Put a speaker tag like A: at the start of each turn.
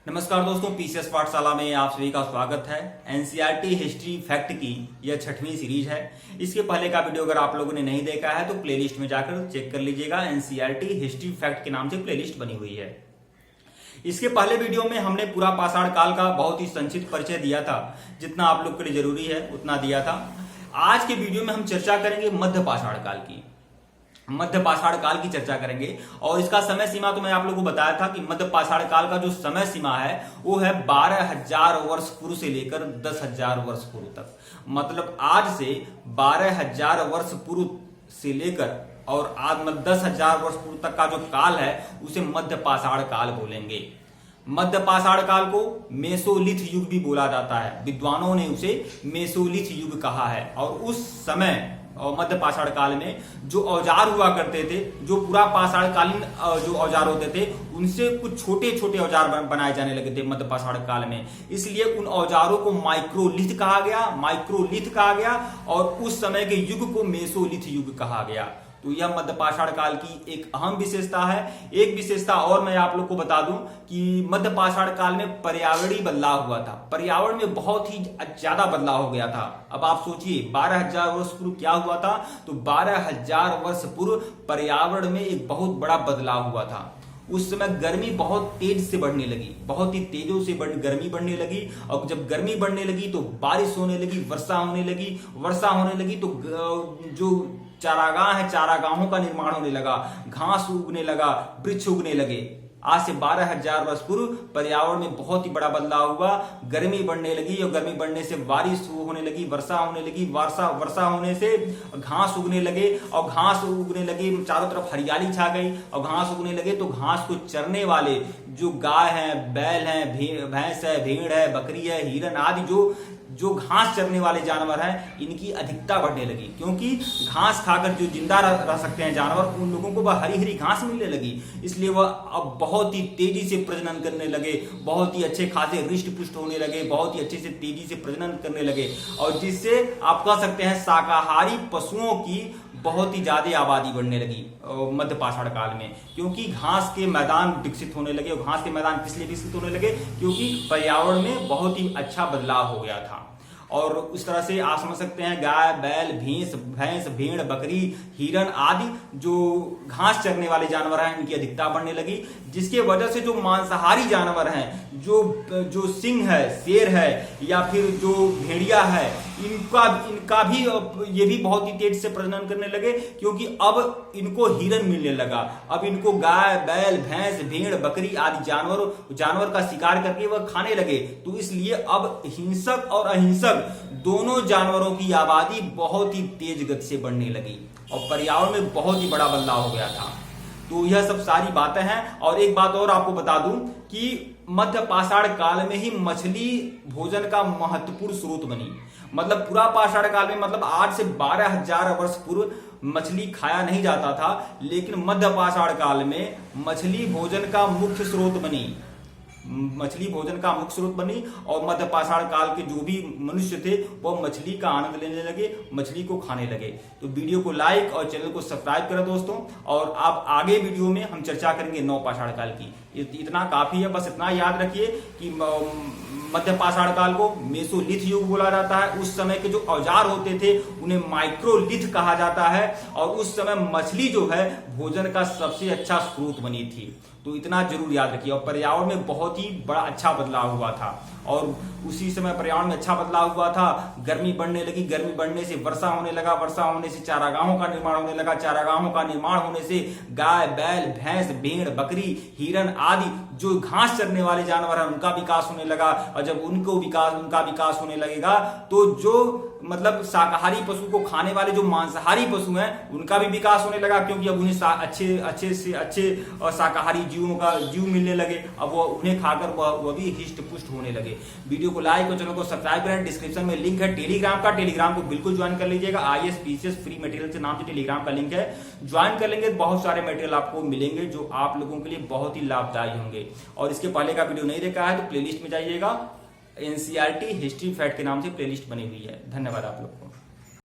A: नमस्कार दोस्तों, पीसीएस पाठशाला में आप सभी का स्वागत है। एनसीईआरटी हिस्ट्री फैक्ट की यह 6वीं सीरीज है। इसके पहले का वीडियो अगर आप लोगों ने नहीं देखा है तो प्लेलिस्ट में जाकर चेक कर लीजिएगा। एनसीईआरटी हिस्ट्री फैक्ट के नाम से प्लेलिस्ट बनी हुई है। इसके पहले वीडियो में हमने पूरा पाषाण काल का बहुत ही संक्षिप्त परिचय दिया था, जितना आप लोग के लिए जरूरी है उतना दिया था। आज के वीडियो में हम चर्चा करेंगे मध्य पाषाण काल की। मध्य पाषाण काल की चर्चा करेंगे और इसका समय सीमा तो मैं आप लोगों को बताया था कि मध्य पाषाण काल का जो समय सीमा है वो है 12,000 वर्ष पूर्व से लेकर 10,000 वर्ष पूर्व तक। मतलब आज से 12,000 वर्ष पूर्व से लेकर और आज 10,000 वर्ष पूर्व तक का जो काल है उसे मध्य पाषाण काल बोलेंगे। मध्य पाषाण काल को मेसोलिथ युग भी बोला जाता है। विद्वानों ने उसे मेसोलिथ युग कहा है। और उस समय और मध्य पाषाण काल में जो औजार हुआ करते थे, जो पूरा पाषाण कालीन जो औजार होते थे, उनसे कुछ छोटे छोटे औजार बनाए जाने लगे थे मध्य पाषाण काल में। इसलिए उन औजारों को माइक्रोलिथ कहा गया और उस समय के युग को मेसोलिथ युग कहा गया। तो यह मध्य पाषाण काल की एक अहम विशेषता है। एक विशेषता और मैं आप लोग को बता दूं कि मध्य पाषाण काल में पर्यावरणीय बदलाव हुआ था। पर्यावरण में बहुत ही ज्यादा बदलाव हो गया था। अब आप सोचिए 12,000 वर्ष पूर्व क्या हुआ था। तो 12,000 वर्ष पूर्व पर्यावरण में एक बहुत बड़ा बदलाव हुआ था। उस समय गर्मी बहुत तेज से बढ़ने लगी, बहुत ही तेजों से गर्मी बढ़ने लगी। और जब गर्मी बढ़ने लगी तो बारिश होने लगी, वर्षा होने लगी तो जो चारागाह है, चारागाहों का निर्माण होने लगा, घास उगने लगा, वृक्ष उगने लगे। आज से 12,000 वर्ष पूर्व पर्यावरण में बहुत ही बड़ा बदलाव हुआ। गर्मी बढ़ने लगी और गर्मी बढ़ने से बारिश होने लगी, वर्षा होने लगी, वर्षा होने से घास उगने लगे और घास उगने लगे, चारों तरफ हरियाली छा गई। और घास उगने लगे तो घास को चरने वाले जो गाय हैं, बैल हैं, भैंस है, भेड़ है, बकरी है, हिरन आदि जो घास चरने वाले जानवर हैं, इनकी अधिकता बढ़ने लगी। क्योंकि घास खाकर जो जिंदा रह सकते हैं जानवर, उन लोगों को वह हरी हरी घास मिलने लगी। इसलिए वह अब बहुत ही तेजी से प्रजनन करने लगे, बहुत ही अच्छे खासे हृष्ट पुष्ट होने लगे, बहुत ही अच्छे से तेजी से प्रजनन करने लगे। और जिससे आप कह सकते हैं शाकाहारी पशुओं की बहुत ही ज्यादा आबादी बढ़ने लगी मध्य पाषाण काल में। क्योंकि घास के मैदान विकसित होने लगे। और घास के मैदान किस लिए विकसित होने लगे? क्योंकि पर्यावरण में बहुत ही अच्छा बदलाव हो गया था। और उस तरह से आप समझ सकते हैं गाय, बैल, भैंस, भेड़, बकरी, हिरन आदि जो घास चरने वाले जानवर हैं, इनकी अधिकता बढ़ने लगी। जिसके वजह से जो मांसाहारी जानवर हैं, जो सिंह है, शेर है या फिर जो भेड़िया है, इनका भी ये भी बहुत ही तेज से प्रजनन करने लगे। क्योंकि अब इनको हिरन मिलने लगा। अब इनको गाय, बैल, भैंस, भेड़, बकरी आदि जानवर का शिकार करके वह खाने लगे। तो इसलिए अब हिंसक और अहिंसक दोनों जानवरों की आबादी बहुत ही तेज गति से बढ़ने लगी और पर्यावरण में बहुत ही बड़ा बदलाव हो गया था। तो यह सब सारी बातें हैं। और एक बात और आपको बता दूं कि मध्य पाषाण काल में ही मछली भोजन का महत्वपूर्ण स्रोत बनी। मतलब पूरा पाषाण काल में, मतलब आज से 12,000 वर्ष पूर्व मछली खाया नहीं जाता था, लेकिन मध्य पाषाण काल में मछली भोजन का मुख्य स्रोत बनी। और मध्य पाषाण काल के जो भी मनुष्य थे वो मछली का आनंद लेने लगे, मछली को खाने लगे। तो वीडियो को लाइक और चैनल को सब्सक्राइब करें दोस्तों। और आप आगे वीडियो में हम चर्चा करेंगे नव पाषाण काल की। इतना काफी है, बस इतना याद रखिए कि मध्य पाषाण काल को मेसोलिथ युग बोला जाता है। उस समय के जो औजार होते थे उन्हें माइक्रोलिथ कहा जाता है। और उस समय मछली जो है भोजन का सबसे अच्छा स्रोत बनी थी। तो इतना जरूर याद रखिए। और पर्यावरण में बहुत ही बड़ा अच्छा बदलाव हुआ था। और उसी समय पर्यावरण में अच्छा बदलाव हुआ था। गर्मी बढ़ने लगी, गर्मी बढ़ने से वर्षा होने लगा, वर्षा होने से चारागाहों का निर्माण होने लगा, चारागाहों का निर्माण होने से गाय, बैल, भैंस, भेड़, बकरी, हिरन आदि जो घास चरने वाले जानवर हैं उनका विकास होने लगा। और जब उनका विकास होने लगेगा तो जो मतलब शाकाहारी पशु को खाने वाले जो मांसाहारी पशु हैं उनका भी विकास होने लगा। क्योंकि अब उन्हें अच्छे शाकाहारी जीव मिलने लगे। अब वो उन्हें खाकर वह भी हिष्ट पुष्ट होने लगे। वीडियो को लाइक और चैनल को सब्सक्राइब करें। डिस्क्रिप्शन में लिंक है टेलीग्राम का, टेलीग्राम को बिल्कुल ज्वाइन कर लीजिएगा। IAS PCS फ्री मटेरियल से नाम से टेलीग्राम का लिंक है, ज्वाइन कर लेंगे। बहुत सारे मटेरियल आपको मिलेंगे जो आप लोगों के लिए बहुत ही लाभदायी होंगे। और इसके पहले का वीडियो नहीं देखा है तो प्लेलिस्ट में जाइएगा। एनसीईआरटी हिस्ट्री फैक्ट के नाम से प्लेलिस्ट बनी हुई है। धन्यवाद आप लोग को।